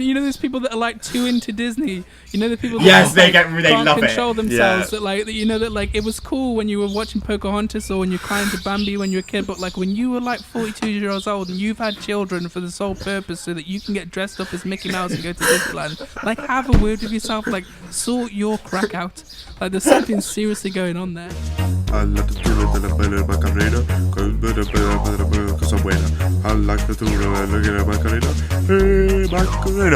You know, there's people that are like too into Disney. You know, the people that Yes, they can't love control it. themselves. Yeah. That like, you know, that like it was cool when you were watching Pocahontas or when you're crying to Bambi when you're a kid. But like when you were like 42 years old and you've had children for the sole purpose so that you can get dressed up as Mickey Mouse and go to Disneyland, like have a word with yourself. Like sort your crack out. Like there's something seriously going on there. I like the tour de la bella Macarena, cosa buena. I like the tour de la Macarena, hey Macarena.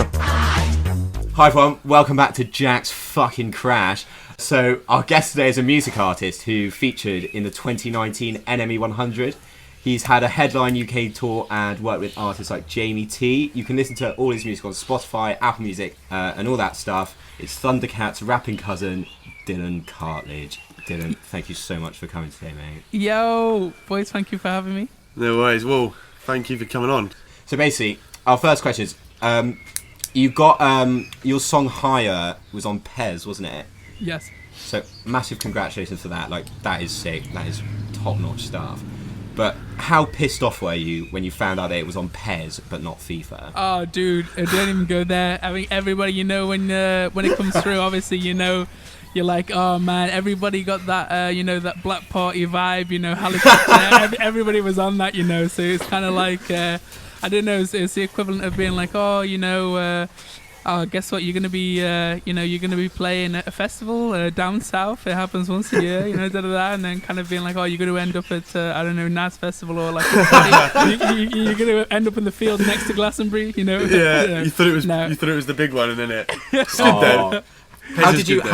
Hi everyone, welcome back to Jack's fucking Crash. So our guest today is a music artist who featured in the 2019 NME 100. He's had a headline UK tour and worked with artists like Jamie T. You can listen to all his music on Spotify, Apple Music, and all that stuff. It's Thundercat's rapping cousin, Dylan Cartlidge. Dylan, thank you so much for coming today, mate. Yo, boys, thank you for having me. No worries. Well, thank you for coming on. So basically, our first question is, you got your song Higher was on Pez, wasn't it? Yes. So massive congratulations for that. Like, that is sick. That is top-notch stuff. But how pissed off were you when you found out that it was on Pez but not FIFA? Oh, dude, don't even go there. I mean, everybody, you know, when it comes through, obviously, you know, you're like, oh man, everybody got that, you know, that black party vibe, you know, helicopter. Everybody was on that, you know. So it's kind of like, I don't know, it's the equivalent of being like, oh, you know, oh, guess what? You're gonna be, you know, you're gonna be playing at a festival down south. It happens once a year, you know, and then kind of being like, oh, you're gonna end up at, I don't know, NAS festival or like, you're gonna end up in the field next to Glastonbury, you know. Yeah, you thought it was the big one, and then it stood there. How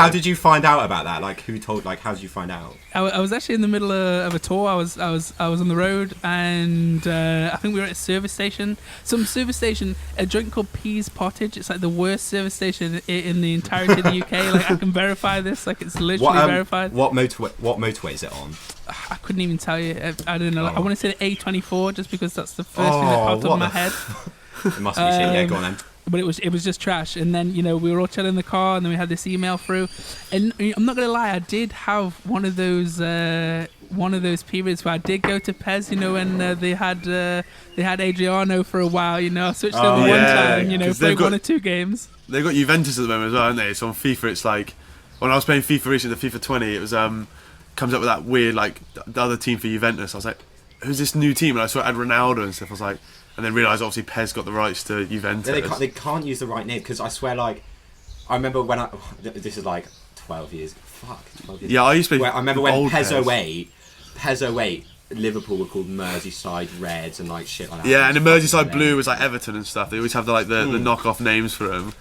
did you find out about that? Like, who told? Like, how did you find out? I was actually in the middle of a tour. I was on the road, and I think we were at a service station. A joint called Pease Pottage. It's like the worst service station in the entirety of the UK. Like, I can verify this. Like, it's literally verified. What motorway is it on? I couldn't even tell you. I don't know. Like, I want to say the A24 just because that's the first thing that popped up in my head. It must be shit. Yeah, go on then. But it was just trash. And then, you know, we were all chilling in the car, and then we had this email through. And I'm not gonna lie, I did have one of those periods where I did go to Pez, you know, when they had Adriano for a while, you know. I switched over one time, you know, played 1 or 2 games. They've got Juventus at the moment as well, haven't they? So on FIFA, it's like when I was playing FIFA recently, the FIFA 20, it was comes up with that weird like the other team for Juventus. I was like, who's this new team? And I saw it had Ronaldo and stuff. I was like. And then realised obviously Pez got the rights to Juventus. They can't use the right name because I swear, like, I remember when this is like 12 years. Fuck, 12 years. Yeah, I used to play. I remember when Pez 08, Liverpool were called Merseyside Reds and like shit like that. Yeah, and the Merseyside Blue was like Everton and stuff. They always have the knockoff names for them.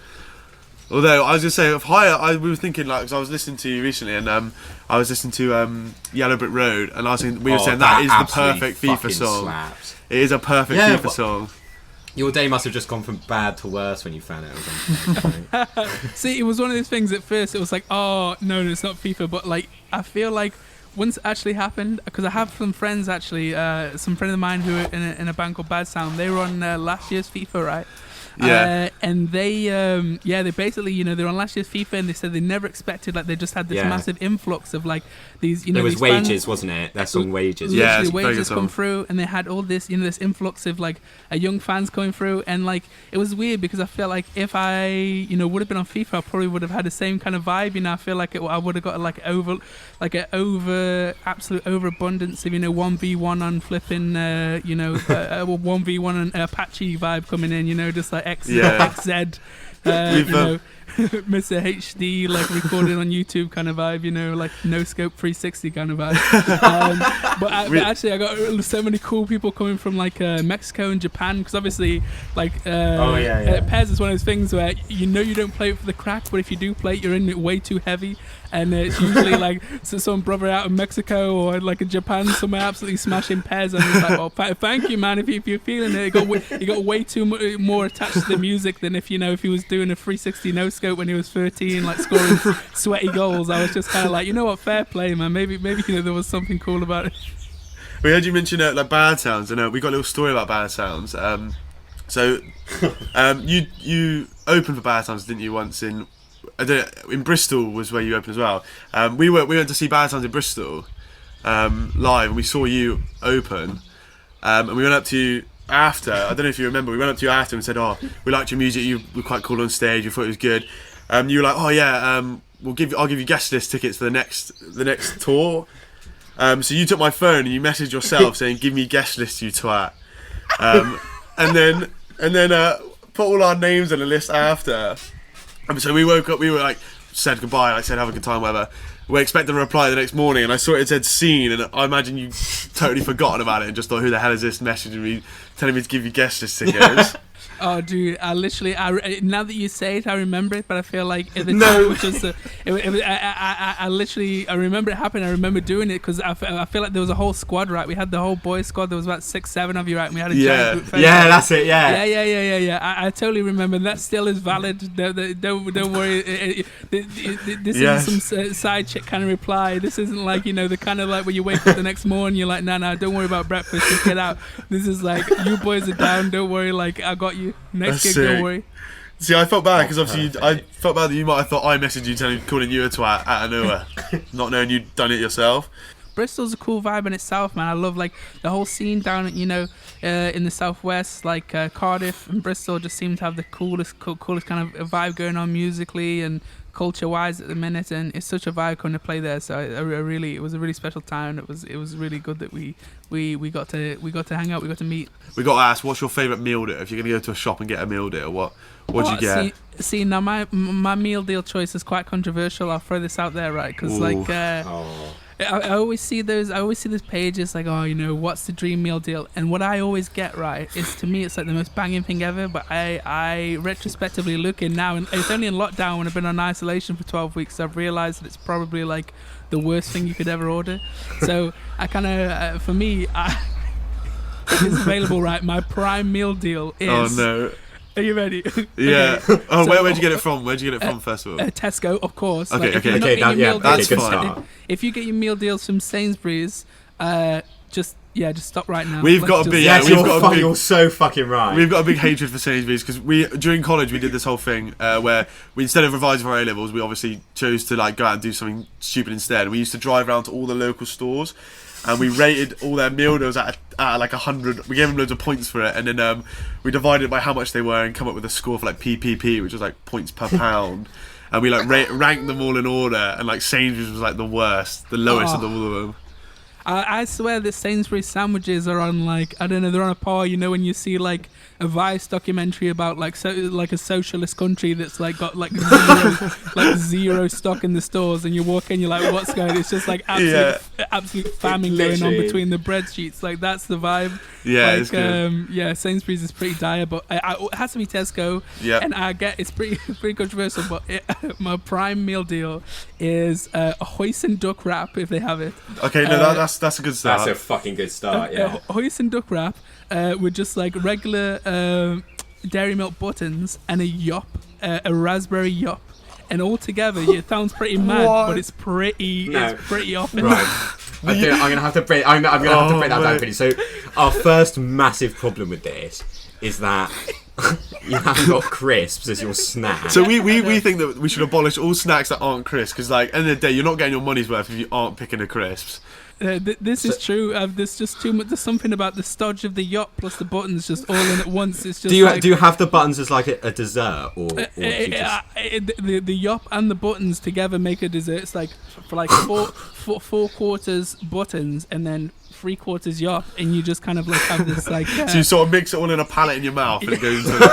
Although I was gonna say of Higher, we were thinking like because I was listening to you recently and I was listening to Yellow Brick Road and we were saying that is the perfect FIFA song. Slaps. It is a perfect FIFA song. Your day must have just gone from bad to worse when you found out it was on. See, it was one of those things at first, it was like, oh, no, it's not FIFA. But, like, I feel like once it actually happened, because I have some friends, actually, some friends of mine who are in a band called Bad Sound. They were on last year's FIFA, right? Yeah. And they basically, you know, they're on last year's FIFA and they said they never expected, like, they just had this massive influx of, like, these, you know, it was these Wages, fans, wasn't it? Their song Wages. Yeah, Wages come through and they had all this, you know, this influx of, like, young fans coming through. And, like, it was weird because I felt like if I, you know, would have been on FIFA, I probably would have had the same kind of vibe. You know, I feel like I would have got, like, absolute overabundance of, you know, 1v1 on flipping, you know, 1v1 on Apache vibe coming in, you know, just like XZ, you know, Mr. HD, like recorded on YouTube kind of vibe, you know, like no scope 360 kind of vibe. But actually, I got so many cool people coming from like Mexico and Japan because obviously, like, Pez is one of those things where you know you don't play it for the crack, but if you do play it, you're in it way too heavy. And it's usually like some brother out in Mexico or like in Japan somewhere absolutely smashing Pez, and it's like, oh, thank you, man. If you're feeling it, he got way too more attached to the music than if he was doing a 360 no scope when he was 13, like scoring sweaty goals. I was just kind of like, you know what, fair play, man. Maybe you know there was something cool about it. We heard you mention like Bad Sounds, and we got a little story about Bad Sounds. So you opened for Bad Sounds, didn't you? Once in Bristol was where you opened as well. We went to see Bad Sounds in Bristol live, and we saw you open. And we went up to after, I don't know if you remember, we went up to you after and said, "Oh, we liked your music. You were quite cool on stage. We thought it was good." You were like, "Oh yeah, I'll give you guest list tickets for the next tour." So you took my phone and you messaged yourself saying, "Give me guest list, you twat." And then put all our names on a list after. And so we woke up, we were like, said goodbye, I said have a good time, whatever. We expected a reply the next morning, and I saw it said seen, and I imagine you totally forgotten about it and just thought, who the hell is this messaging me, telling me to give you guest list tickets? Oh, dude! I now that you say it, I remember it. But I feel like at the time, it was just I remember it happening. I remember doing it because I feel like there was a whole squad, right? We had the whole boys squad. There was about 6-7 of you, right? And we had a giant group photo. Yeah, that's it. Yeah. Yeah. I totally remember. That still is valid. Don't worry. This isn't some side chick kind of reply. This isn't like the kind of like when you wake up the next morning, you're like, nah, don't worry about breakfast. Just get out. This is like, you boys are down. Don't worry. Like, I got you. Next gig, don't worry. See, I felt bad because obviously I felt bad that you might have thought I messaged you calling you a twat out of nowhere, not knowing you'd done it yourself. Bristol's a cool vibe in itself, man. I love like the whole scene down at in the southwest, like Cardiff and Bristol just seem to have the coolest kind of vibe going on musically and culture-wise at the minute, and it's such a vibe coming to play there. So it was a really special time. It was really good that we got to hang out, we got to meet. We got to ask, what's your favourite meal deal? If you're gonna go to a shop and get a meal deal, what do you get? See, now my meal deal choice is quite controversial. I'll throw this out there, right? Because I always see those pages like, what's the dream meal deal? And what I always get right is, to me, it's like the most banging thing ever. But I retrospectively looking now, and it's only in lockdown when I've been on isolation for 12 weeks, so I've realised that it's probably like the worst thing you could ever order. So I kind of, for me, it's available, right? My prime meal deal is... Oh no. Are you ready? Yeah. Okay. Oh, where'd you get it from? Where'd you get it from, first of all? Tesco, of course. Okay, That's fine. If you get your meal deals from Sainsburys, just stop right now. You're so fucking right. We've got a big hatred for Sainsburys because during college we did this whole thing where we, instead of revising for our A-levels, we obviously chose to like go out and do something stupid instead. We used to drive around to all the local stores, and we rated all their meal deals at like 100. We gave them loads of points for it, and then we divided it by how much they were and come up with a score for like PPP, which was like points per pound. And we like ranked them all in order, and like Sainsbury's was like the worst, the lowest of all of them. I swear that Sainsbury's sandwiches are on like, I don't know, they're on a par. When you see like a Vice documentary about like a socialist country that's like got like zero stock in the stores, and you walk in, you're like, what's going on? It's just like absolute famine going on between the bread sheets. Like, that's the vibe. Yeah, it's good. Sainsbury's is pretty dire, but it has to be Tesco. Yeah. And I get it's pretty controversial, but my prime meal deal is a hoisin duck wrap if they have it. Okay, no, that's a good start. That's a fucking good start. Yeah. Hoisin duck wrap with just like regular dairy milk buttons and a yop, a raspberry yop. And all together, it sounds pretty mad, but it's pretty often. Right. I'm gonna have to break. I'm gonna have to break that down for you. So, our first massive problem with this is that you haven't got crisps as your snack. So we think that we should abolish all snacks that aren't crisps, because like end of the day, you're not getting your money's worth if you aren't picking the crisps. This is true. There's just too much. There's something about the stodge of the yop plus the buttons just all in at once. It's just. Do you have the buttons as like a dessert, or the yop and the buttons together make a dessert? It's like for like four quarters buttons and then 3/4 yop, and you just kind of like have this like. So you sort of mix it all in a pallet in your mouth, and it goes into.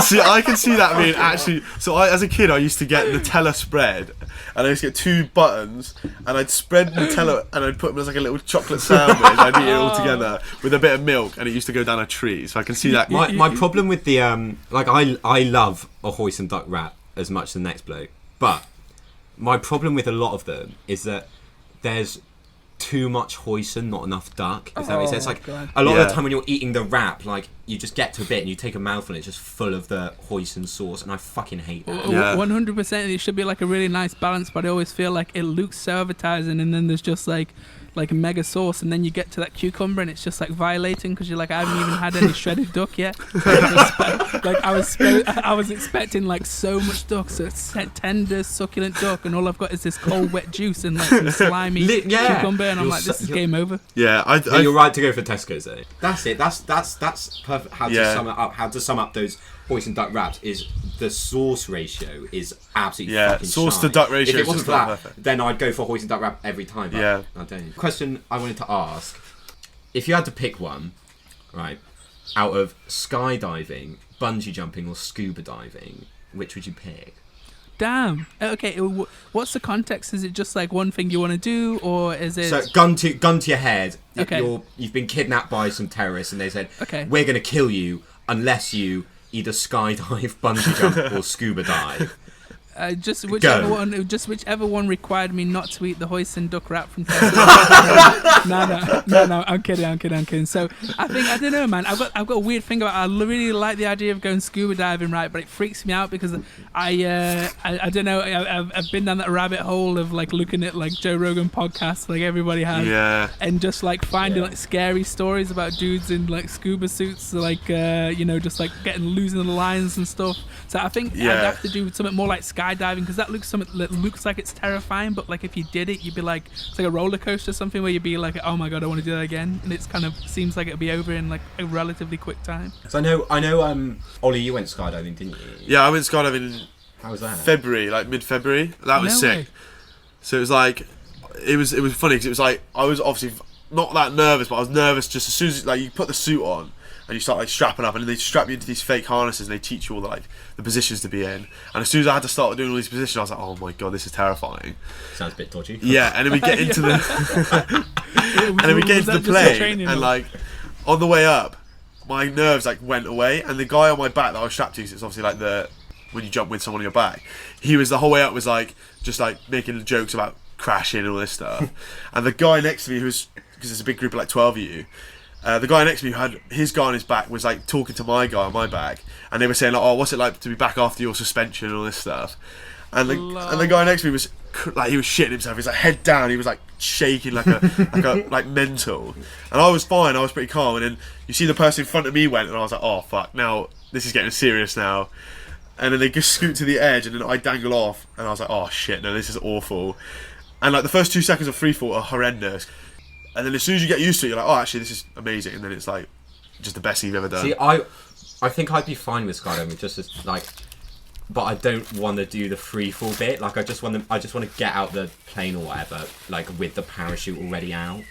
See, I can see that being actually. So as a kid, I used to get Nutella spread, and I used to get 2 buttons, and I'd spread Nutella, and I'd put them as like a little chocolate sandwich. I'd eat it all together with a bit of milk, and it used to go down a tree. So I can see that. My problem with the like I love a hoisin duck wrap as much as the next bloke, but my problem with a lot of them is that there's too much hoisin, not enough duck. If that makes sense. Like a lot of the time when you're eating the wrap, like you just get to a bit and you take a mouthful and it's just full of the hoisin sauce, and I fucking hate that. 100%. It should be like a really nice balance, but I always feel like it looks so advertising, and then there's just like like a mega sauce, and then you get to that cucumber and it's just like violating because you're like, I haven't even had any shredded duck yet. Like I was expecting like so much duck, so it's tender, succulent duck, and all I've got is this cold, wet juice and like some slimy cucumber, and I'm like, this is game over. Yeah, you're right to go for Tesco's though. That's it. That's perfect. How to sum up those hoisin duck wraps is the sauce ratio is absolutely fucking sauce shy. to duck ratio. If it wasn't for that, perfect. then I'd go for hoisin duck wrap every time. But I don't. Question I wanted to ask: if you had to pick one, right, out of skydiving, bungee jumping, or scuba diving, which would you pick? Damn. Okay. What's the context? Is it just like one thing you want to do, or is it? So gun to your head. Okay. You've been kidnapped by some terrorists, and they said, okay, we're going to kill you unless you either skydive, bungee jump, or scuba dive. Just whichever one required me not to eat the hoisin duck wrap from Tesco. No, I'm kidding. So I don't know, man. I've got a weird thing about. I really like the idea of going scuba diving, right? But it freaks me out because I don't know. I've been down that rabbit hole of like looking at like Joe Rogan podcasts, like everybody has, and just like finding like scary stories about dudes in like scuba suits, like just like losing the lines and stuff. So I think I'd have to do something more like skydiving, because that looks like it's terrifying, but like if you did it, you'd be like, it's like a roller coaster or something where you'd be like, oh my god, I want to do that again, and it's kind of seems like it'll be over in like a relatively quick time. So I know Ollie, you went skydiving, didn't you? Yeah, I went skydiving. How was that? February, like mid-February. That was sick. Way. So it was like, it was funny because it was like, I was obviously not that nervous, but I was nervous just as soon as like you put the suit on and you start like strapping up, and then they strap you into these fake harnesses and they teach you all the positions to be in. And as soon as I had to start doing all these positions, I was like, oh my god, this is terrifying. Sounds a bit dodgy. Yeah, and then we get into the plane, and like on the way up, my nerves like went away, and the guy on my back that I was strapped to, because it's obviously like when you jump with someone on your back, he was the whole way up was like just like making jokes about crashing and all this stuff. And the guy next to me, because there's a big group of like 12 of you, the guy next to me who had his guy on his back was like talking to my guy on my back, and they were saying like, oh, what's it like to be back after your suspension and all this stuff. And the guy next to me was like, he was shitting himself. He's like head down. He was like shaking like like mental. And I was fine. I was pretty calm. And then you see the person in front of me went, and I was like, oh fuck, now this is getting serious now. And then they just scoot to the edge, and then I dangle off, and I was like, oh shit, no, this is awful. And like the first 2 seconds of freefall are horrendous. And then as soon as you get used to it, you're like, oh, actually, this is amazing. And then it's like just the best thing you've ever done. See, I think I'd be fine with skydiving, just as like, but I don't want to do the free fall bit. Like, I just want to get out the plane or whatever, like with the parachute already out. You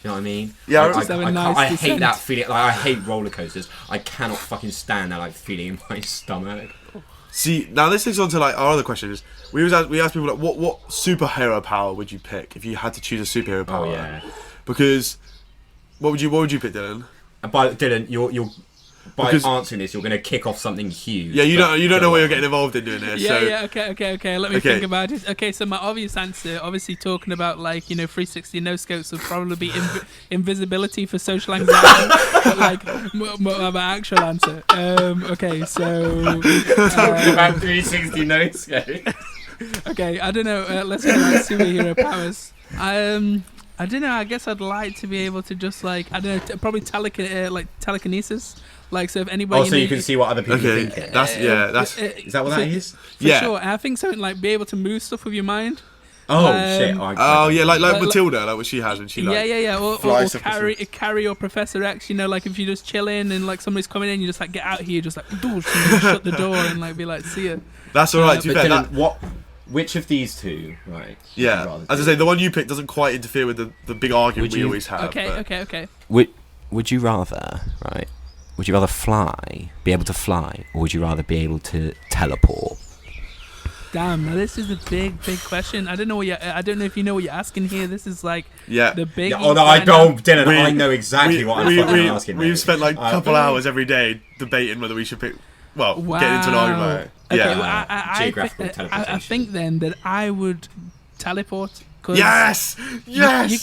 know what I mean? Yeah, I hate that feeling. Like, I hate roller coasters. I cannot fucking stand that like feeling in my stomach. See, now this takes on to like our other question is we asked people like what superhero power would you pick if you had to choose a superhero power? Oh yeah. Because what would you pick, Dylan? By Dylan, you're by answering this, you're going to kick off something huge. Yeah, you don't know what you're getting involved in doing this. Okay. Let me think about it. Okay, so my obvious answer, obviously talking about like 360 no scopes, would probably be invisibility for social anxiety. But like my actual answer. Okay, so talking about 360 no scopes. Okay, I don't know. Let's go like superhero powers. I don't know. I guess I'd like to be able to just like probably telekinesis. Like, so if anybody, so you can see what other people think. Is that what that is? For sure. And I think something like be able to move stuff with your mind. Oh shit! Like Matilda, like what she has when she like or Carrie or Professor X. Like if you're just chilling and like somebody's coming in, you just like get out here, just like shut the door and like be like, see ya. That's all right. Which of these two, right? Yeah, as I say, the one you picked doesn't quite interfere with the big argument we always have. Okay. Would you rather, right? Would you rather be able to fly, or would you rather be able to teleport? Damn, now this is a big question. I don't know if you know what you're asking here. This is like the big. Yeah, I don't, Dylan. I know exactly what I'm fucking asking. We've spent like a couple hours every day debating whether we should pick. Well, getting into an argument. Okay, yeah. Geographical teleportation. I think then that I would teleport. Yes. Are you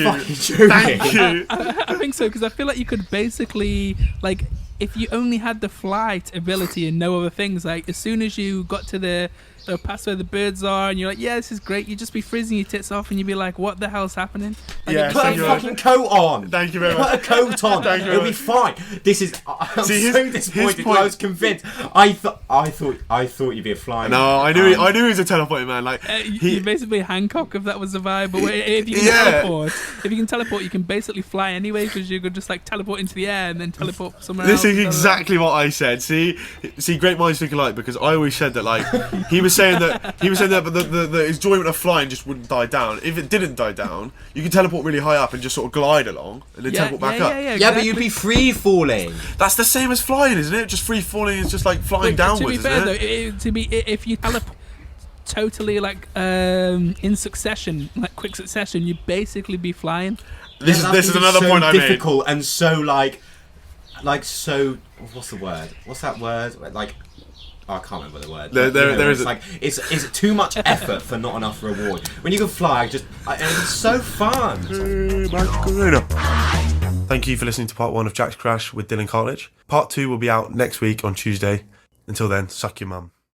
fucking joking? Thank you. I think so, because I feel like you could basically like if you only had the flight ability and no other things, like as soon as you got to the past where the birds are, and you're like, yeah, this is great, you'd just be freezing your tits off, and you'd be like, what the hell's happening? Like, Yeah, Put thank a you fucking coat on. Thank you very much. Put a coat on. Thank you very It'll be much. fine. This is. I'm so disappointed. point- I was convinced. I thought you'd be a flying. No, I knew he was a teleporting man. Like you're basically Hancock if that was the vibe. But if you can teleport, you can basically fly anyway, because you could just like teleport into the air and then teleport somewhere else. This is exactly what I said. See, great minds think alike, because I always said that, like, he was saying that, but the enjoyment of flying just wouldn't die down. If it didn't die down, you could teleport really high up and just sort of glide along and then teleport back up. Yeah, exactly. but you'd be free falling. That's the same as flying, isn't it? Just free falling is just like flying downwards, to be fair, isn't it? though, if you teleport totally like in succession, like quick succession, you'd basically be flying. This is another point I made. Difficult and so like so. What's the word? What's that word? Like. I can't remember the word. There is like it's too much effort for not enough reward. When you can fly, it's so fun. Thank you for listening to part 1 of Jack's Crash with Dylan Cartlidge. Part 2 will be out next week on Tuesday. Until then, suck your mum.